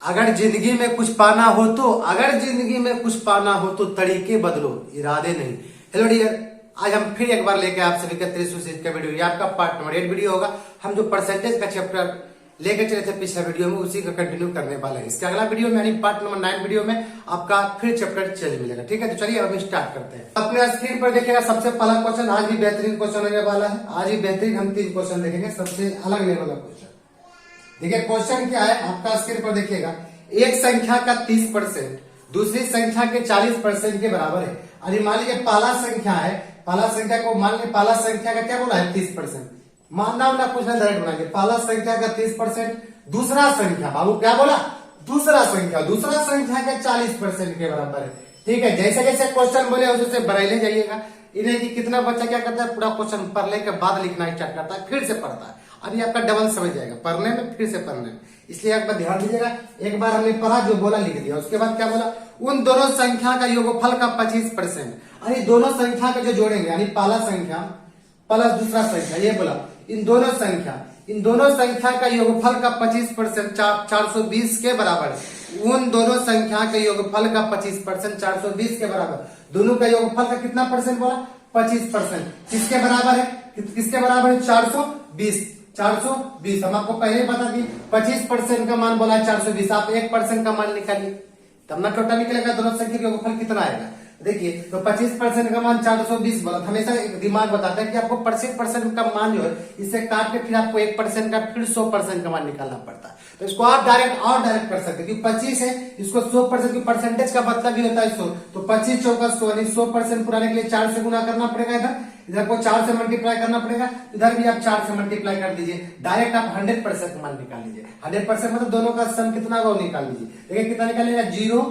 अगर जिंदगी में कुछ पाना हो तो तरीके बदलो, इरादे नहीं। हेलो डियर, आज हम फिर एक बार लेके आप सभी का 300 का वीडियो, ये आपका पार्ट नंबर 8 वीडियो होगा। हम जो परसेंटेज का चैप्टर लेके चले थे पिछले वीडियो में, उसी का कंटिन्यू करने वाले हैं। इसके अगला वीडियो में यानी पार्ट नंबर 9 वीडियो में आपका फिर चैप्टर चेंज मिलेगा। ठीक है, तो चलिए अब हम स्टार्ट करते हैं। अपने स्क्रीन पर देखिएगा सबसे पहला क्वेश्चन, आज भी बेहतरीन क्वेश्चन होने वाला है। आज भी बेहतरीन हम 3 क्वेश्चन देखेंगे, सबसे अलग लेवल का क्वेश्चन। देखिए क्वेश्चन क्या है, आपका स्क्रीन पर देखिएगा। एक संख्या का 30% दूसरी संख्या के 40% के बराबर है। अरे मान लीजिए पहला संख्या है, पहला संख्या को मान लीजिए पहला संख्या का क्या बोला है 30%। मानना वाला कुछ नहीं, डायरेक्ट बनाएंगे। पहला संख्या का 30%, दूसरा संख्या बाबू क्या बोला, दूसरा संख्या के 40% के बराबर है। ठीक है, जैसे जैसे क्वेश्चन बोले उसे बनाइले जाइएगा। इन्हें कि कितना बच्चा क्या करता है, पूरा क्वेश्चन पढ़ने के बाद लिखना स्टार्ट करता है, फिर से पढ़ता है। अभी आपका डबल समझ जाएगा पढ़ने में, फिर से पढ़ने में। इसलिए एक बार ध्यान दीजिएगा। एक बार हमने पढ़ा, जो बोला लिख दिया। उसके बाद क्या बोला, उन दोनों संख्या का योगफल का 25%। यानी दोनों संख्या का जो जोड़ेंगे, यानी पहला संख्या प्लस दूसरा संख्या, ये बोला इन दोनों संख्या का योगफल का 25% 420 के बराबर है। उन दोनों संख्या के योगफल का 25% 420 के बराबर। दोनों का योगफल का कितना परसेंट बोला, 25%। किसके बराबर है, किसके बराबर है, 420। हम आपको पहले ही बता दिए 25% का मान बोला है 420। आप 1% का मान निकालिए, तब ना टोटल निकलेगा दोनों संख्या के योगफल कितना आएगा। देखिए तो 25% का मान 420 बोला। हमेशा एक दिमाग बताता है कि आपको परसेंट का मान जो है, इससे काट के फिर आपको 1% का फिर 100% का मान निकालना पड़ता है। तो इसको आप डायरेक्ट कर सकते हैं कि 25 है, इसको 100% की परसेंटेज का मतलब भी होता है 100। तो 25 चौका 100, यानी 100% पुराने के लिए 4 से गुना करना पड़ेगा। इधर को 4 से मल्टीप्लाई करना पड़ेगा, इधर भी आप 4 से मल्टीप्लाई कर दीजिए। डायरेक्ट आप 100% का मान निकाल लीजिए। 100% मतलब दोनों का सम कितना होगा वो निकाल लीजिए। देखिए कितना निकालेगा, 0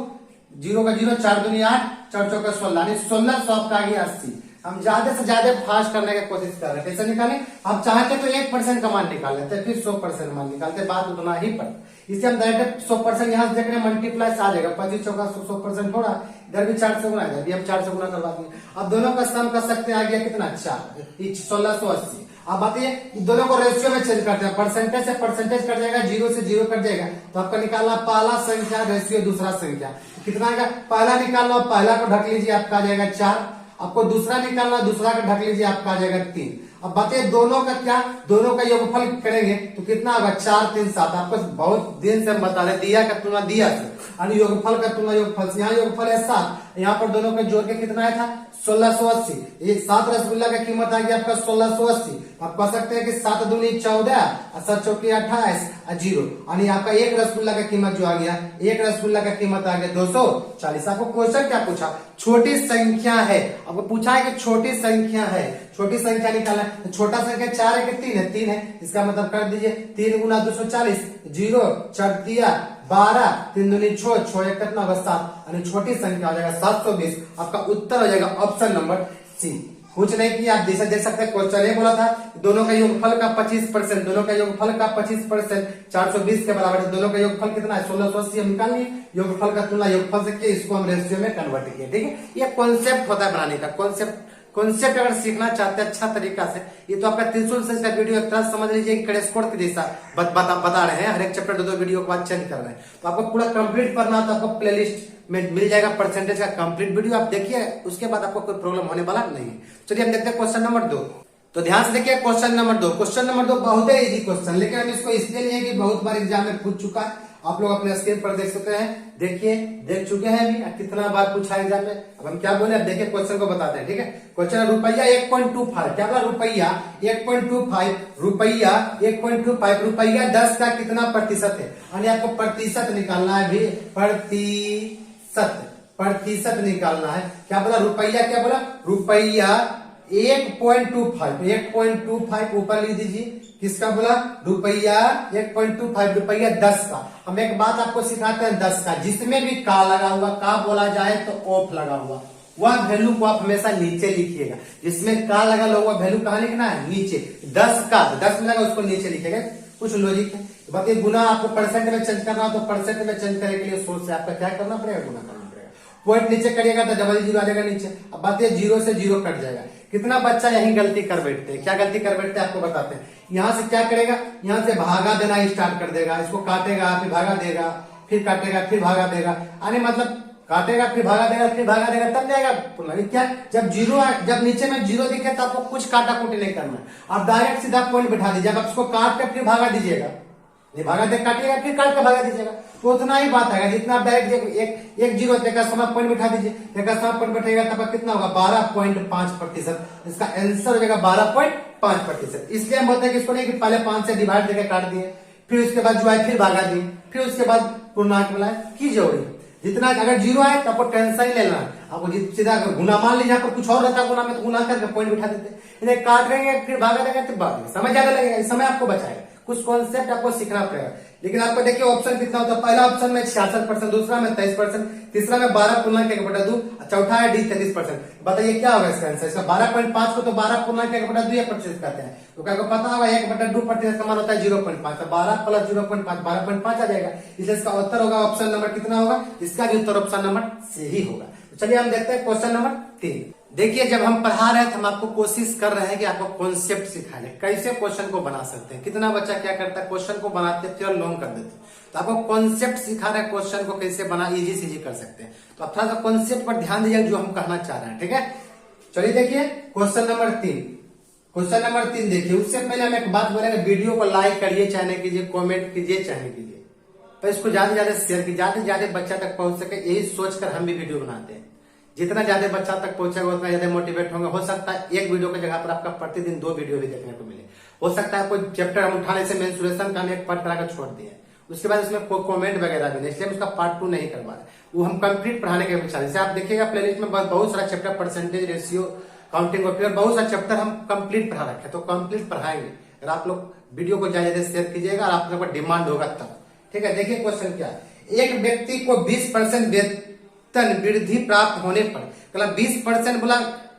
का 0, 4 दूनी 8, 4 चौका 16, यानी 16 100 आपका आ गया 80। हम ज्यादा से ज्यादा फास्ट करने की कोशिश कर रहे हैं। कैसे निकालें, आप चाहते तो 1% का मान निकाल लेते, फिर 100% मान निकालते, बात उतना ही पर। इससे हम डायरेक्ट 100% यहाँ से देख रहे हैं, मल्टीप्लाई से आ जाएगा। 25 चौका 100% हो रहा, इधर भी 4 से गुना है, हम 4 से गुना करवा देंगे। अब दोनों का सम कर सकते हैं, आ गया कितना 4, 1680। अब बताइए दोनों को रेशियो में चेंज करते हैं, परसेंटेज से परसेंटेज कट जाएगा, 0 से 0 कट जाएगा। तो आपका निकालना पहला संख्या रेशियो दूसरा संख्या कितना आएगा। पहला निकालना, पहला को ढक लीजिए, आपका आ जाएगा 4। आपको दूसरा निकालना, दूसरा का ढक लीजिए, आपका आ जाएगा 3। अब बताइए दोनों का क्या, दोनों का योगफल करेंगे तो कितना होगा, 4 3 7। आपको बहुत दिन से हम बता रहे, दिया का तुलना दिया से, यानी योगफल का तुलना योगफल से। यहाँ योगफल है 7, यहाँ पर दोनों का जोड़ के कितना आया था 1680। एक 7 रसगुल्ला का कीमत आ गया आपका 1680। आप कह सकते हैं कि 7 दूनी 14 और 7 चौकी 28 और 0, यानी आपका एक रसगुल्ला का कीमत जो आ गया, एक रसगुल्ला का कीमत आ गया 240। आपको क्वेश्चन क्या पूछा, छोटी संख्या है। आपको पूछा है कि छोटी संख्या है, छोटी संख्या निकालना है। तो छोटा संख्या 4 है कि 3 है, 3 है। इसका मतलब कर दीजिए 3 गुना 240, 0 4 दिया 12, 3 दूनी 6, 6 एक कितना होगा 7, यानी छोटी संख्या हो जाएगा 720। आपका उत्तर हो जाएगा ऑप्शन नंबर सी। कुछ नहीं किया, आप जैसे देख सकते हैं क्वेश्चन ये बोला था दोनों का योगफल का 25%, दोनों का योगफल का 25% 420 के बराबर है। दोनों का योगफल कितना है 1680। हम निकाल लिए योगफल का तुलना योगफल से किया, इसको हम रेशियो में कन्वर्ट किए। ठीक है, ये कॉन्सेप्ट होता है बनाने का। कॉन्सेप्ट अगर सीखना चाहते हैं अच्छा तरीका से, ये तो आपका 300 का वीडियो एक तरह समझ लीजिए क्रैश कोर्स के जैसा बता रहे हैं। हर एक चैप्टर 2 वीडियो के बाद चेंज कर रहे हैं। तो आपको पूरा कंप्लीट करना तो आपको प्लेलिस्ट में मिल जाएगा परसेंटेज का कंप्लीट वीडियो, आप देखिए, उसके बाद आपको कोई प्रॉब्लम होने वाला नहीं है। चलिए हम देखते हैं क्वेश्चन नंबर 2। तो ध्यान से देखिए क्वेश्चन नंबर 2। क्वेश्चन नंबर 2 बहुत ही इजी क्वेश्चन, लेकिन हम इसको इसलिए लिए कि बहुत बार एग्जाम में पूछ चुका है। आप लोग अपने स्क्रीन पर देख सकते हैं, देखिए देख चुके हैं अभी कितना बार पूछा एग्जाम में। अब हम क्या बोले, अब देखिए क्वेश्चन को बताते हैं। ठीक है, क्वेश्चन रुपया 1.25, क्या बोला रुपया 1.25, रुपया 1.25, रुपया 10 का कितना प्रतिशत है, यानी आपको प्रतिशत निकालना है भी, प्रतिशत निकालना है। क्या बोला रुपया, क्या बोला रुपया 1.25 ऊपर लिख दीजिए। किसका बोला, रुपया 1.25, रुपया 10 का। हम एक बात आपको सिखाते हैं 10 का, जिसमें भी का लगा हुआ, का बोला जाए तो ऑफ लगा हुआ, वह वैल्यू को आप हमेशा नीचे लिखिएगा। जिसमें का लगा हुआ वैल्यू कहाँ लिखना है, नीचे। 10 का 10 में लगा उसको नीचे लिखेगा, कुछ लॉजिक है। बात ये गुना आपको परसेंट में चेंज करना हो तो परसेंट में चेंज करने के लिए सोच से आपका क्या करना पड़ेगा, गुना करना पड़ेगा। पॉइंट नीचे करिएगा तो डबल 0 आ जाएगा नीचे। अब बात ये 0 से 0 कट जाएगा। कितना बच्चा यही गलती कर बैठते हैं, क्या गलती कर बैठते हैं आपको बताते हैं। यहाँ से क्या करेगा, यहाँ से भागा देना स्टार्ट कर देगा, इसको काटेगा फिर भागा देगा, फिर काटेगा, फिर भागा देगा, यानी मतलब काटेगा फिर भागा देगा, फिर भागा देगा, तब जाएगा पूर्णांक। क्या जब जीरो, जब नीचे में जीरो दिखे तो आपको कुछ काटा कुटी नहीं करना है, आप डायरेक्ट सीधा पॉइंट बिठा दीजिए। जब आप उसको काट के फिर भागा दीजिएगा, ये भागा दे काटिएगा फिर काट के भागा दीजिएगा, तो उतना ही बात है। जितना आप डायरेक्ट एक जीरो का समय पॉइंट बिठा दीजिए, समय पॉइंट बैठेगा तब कितना होगा 12.5%। इसका आंसर हो जाएगा 12.5%। इसलिए हम बोलते हैं कि इसको नहीं कि पहले 5 से डिवाइड करके काट दिए, फिर उसके बाद जो है फिर भागा दिए, फिर उसके बाद पूर्णांक मिलाए की जरूरी। जितना अगर जीरो आए तो आपको टेंशन ही लेना है, आपको सीधा गुना मान लीजिए, आपको कुछ और रहता गुना में तो गुना करके पॉइंट बिठा देते, इन्हें काट देंगे फिर भागा देंगे तो बाद समय ज्यादा लगेगा, समय आपको बचाएगा, कुछ कॉन्सेप्ट आपको सीखना पड़ेगा। लेकिन आपको देखिए ऑप्शन कितना होता है, पहला ऑप्शन में 66%, दूसरा में 23%, तीसरा में 12.1/2, चौथा है डी 33%। बताइए क्या होगा इसका आंसर? इसका 12.5 को तो 12.1/2% कहते हैं, तो क्या आपको पता होगा 1/2% का मान होता है 0.5, तो 12 + 0.5 12.5 आ जाएगा। इसलिए इसका उत्तर होगा ऑप्शन नंबर कितना होगा? इसका भी उत्तर ऑप्शन नंबर से ही होगा। तो चलिए हम देखते हैं क्वेश्चन नंबर 3। देखिए जब हम पढ़ा रहे थे हम आपको कोशिश कर रहे हैं कि आपको कॉन्सेप्ट सिखाने, कैसे क्वेश्चन को बना सकते हैं। कितना बच्चा क्या करता है, क्वेश्चन को बनाते फिर लॉन्ग कर देते, तो आपको कॉन्सेप्ट सिखा रहे हैं, क्वेश्चन को कैसे बना इजी से इजी कर सकते हैं। तो आप थोड़ा सा कॉन्सेप्ट पर ध्यान दीजिए जो हम कहना चाह रहे हैं, ठीक है। चलिए देखिए क्वेश्चन नंबर 3। क्वेश्चन नंबर 3 देखिए, उससे पहले हम एक बात बोलेंगे, वीडियो को लाइक करिए, चाहे नहीं कीजिए, कॉमेंट कीजिए, चाहे नहीं कीजिए, तो इसको ज्यादा से ज्यादा शेयर कीजिए, ज्यादा से ज्यादा बच्चा तक पहुंच सके, यही सोचकर हम भी वीडियो बनाते हैं। जितना ज्यादा बच्चा तक पहुंचेगा उतना ज्यादा मोटिवेट होंगे। हो सकता है एक वीडियो की जगह पर आपका प्रतिदिन 2 वीडियो भी देखने को मिले। हो सकता है कोई चैप्टर हम उठाने से मेंसुरेशन का हम एक पार्ट कराकर छोड़ दिए, उसके बाद उसमें कोई कमेंट वगैरह भी नहीं, इसलिए हम उसका पार्ट 2 नहीं करवा रहे, वो हम कंप्लीट पढ़ाने के विचार। जैसे आप देखिएगा प्लेलिस्ट में बहुत सारा चैप्टर, परसेंटेज, रेशियो, काउंटिंग और बहुत सारा चैप्टर हम कंप्लीट पढ़ा रखे, तो कंप्लीट पढ़ाएंगे अगर आप लोग वीडियो को ज्यादा शेयर कीजिएगा और आप लोग का डिमांड होगा तब, ठीक है। देखिए क्वेश्चन क्या है, एक व्यक्ति को 20% वेतन वृद्धि प्राप्त होने पर, मतलब 20% बोला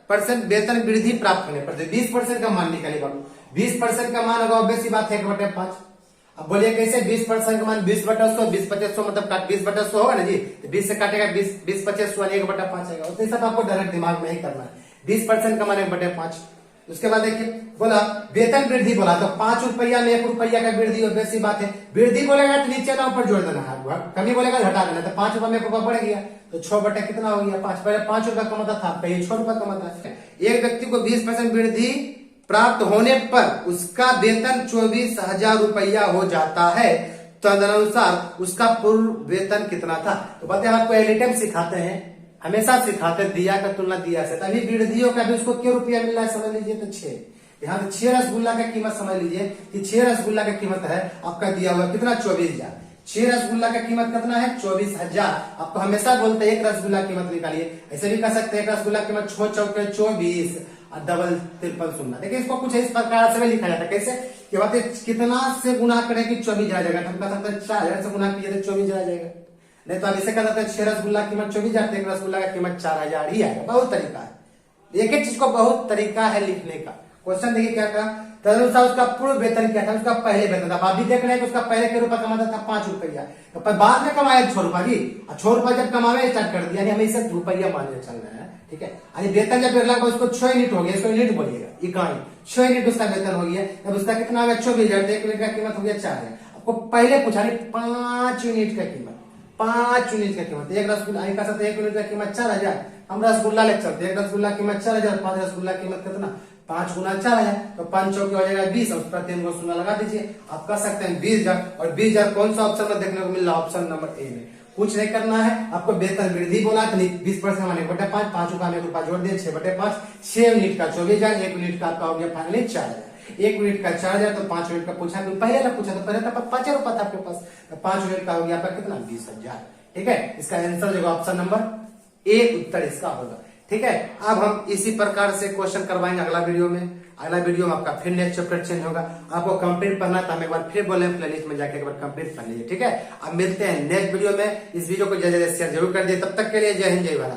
परसेंट वेतन वृद्धि प्राप्त होने पर, 20% का मान निकालेगा। 20% का मान होगा ऑब्वियस सी बात है 1/5। अब बोलिए कैसे 20% का मान 20/100, 20/100 मतलब 20/100 होगा ना जी, तो 20 से काटेगा 20/100 1/5 आएगा। तो सब आपको डायरेक्ट दिमाग में ही करना है। 20% का मान 1/5। उसके बाद देखिए बोला वेतन वृद्धि, बोला तो 5 रुपया में 1 रुपया का वृद्धि, ऑब्वियस सी बात है। वृद्धि बोलेगा तो नीचे ना ऊपर जोड़ देना है, कमी बोलेगा घटा देना, तो 5 रुपया में 1 रुपया बढ़ गया तो 6 बटे कितना हो गया 5। पहले 5 रुपया कमाता था, पहले 6 रुपया कमाता है। एक व्यक्ति को 20% वृद्धि प्राप्त होने पर उसका वेतन 24,000 रुपया हो जाता है, तदनुसार उसका पूर्व वेतन कितना था। तो बताए आपको एलिटम सिखाते हैं, हमेशा सिखाते दिया का तुलना दिया से, तभी वृद्धियों का भी उसको क्या रुपया मिल रहा है समझ लीजिए, तो 6। यहाँ पे 6 रसगुल्ला का कीमत समझ लीजिए कि 6 रसगुल्ला का कीमत है आपका दिया हुआ कितना 24,000। 6 रसगुल्ला का कीमत कितना है 24,000। आपको हमेशा बोलते हैं एक रसगुल्ला कीमत निकालिए, ऐसे भी कह सकते हैं एक रसगुल्ला कीमत 6 चौके 24 और डबल 53। देखिए इसको कुछ इस प्रकार से भी लिखा जाता है, कैसे कि बात कितना से गुना करें कि 24 आ जाएगा, हम कह सकते हैं 4000 से गुना कीजिए तो 24 आ जाएगा। नहीं तो अब इसे कहते हैं 6 रसगुल्ला कीमत 24,000, एक रसगुल्ला का कीमत 4,000 ही आएगा। बहुत तरीका है, एक एक चीज को बहुत तरीका है लिखने का। क्वेश्चन देखिए क्या कहा, तदनुसार उसका पूर्व वेतन क्या था, उसका पहले वेतन था। आप भी देख रहे हैं कि उसका पहले के रुपया कमाता था 5 रुपया, तो बाद में कमाया 6 रुपया जी, 6 रुपया जब कमावे स्टार्ट कर दिया, हमें इसे रुपया मानने चल रहे हैं, ठीक है। यानी वेतन जब लगभग उसको 6 यूनिट हो गया, इसको यूनिट बोलिएगा, इकाई 6 यूनिट उसका वेतन हो गया, जब उसका कितना हो गया 24,000, 1 यूनिट का कीमत हो गया 4,000। आपको पहले पूछा 5 यूनिट का कीमत, 5 यूनिट का कीमत, एक रसगुल्ला का साथ 1 यूनिट का कीमत 4,000। हम रसगुल्ला ले चलते, एक रसगुल्ला कीमत 4,000, 5 रसगुल्ला कीमत कितना 5 गुना 4,000, तो 5 चौके हो जाएगा 20 और उसका 3 को शून्य लगा दीजिए। आप कह सकते हैं 20,000, और 20,000 कौन सा ऑप्शन में देखने को मिल रहा है, ऑप्शन नंबर ए में। कुछ नहीं करना है आपको, वेतन वृद्धि बोला तो 20% माने 1/5, 5 रुपया में 1 रुपया जोड़ दिए 6/5, 6 यूनिट का 24,000, 1 यूनिट का आपका हो गया फाइनली 4,000। 1 यूनिट का 4,000, तो 5 यूनिट का पूछा, पहले ना पूछा तो पहले तो 5 रुपया था आपके पास, तो 5 यूनिट का हो गया आपका कितना 20,000, ठीक है। इसका आंसर जो ऑप्शन नंबर ए उत्तर इसका होगा, ठीक है। अब हम इसी प्रकार से क्वेश्चन करवाएंगे अगला वीडियो में। अगला वीडियो में आपका फिर नेक्स्ट चैप्टर चेंज होगा, आपको कंप्लीट पढ़ना था, हम एक बार फिर बोले प्लेलिस्ट में जाके एक बार कंप्लीट कर लीजिए, ठीक है। अब मिलते हैं नेक्स्ट वीडियो में। इस वीडियो को ज्यादा शेयर जरूर कर दिए, तब तक के लिए जय हिंद जय भारत।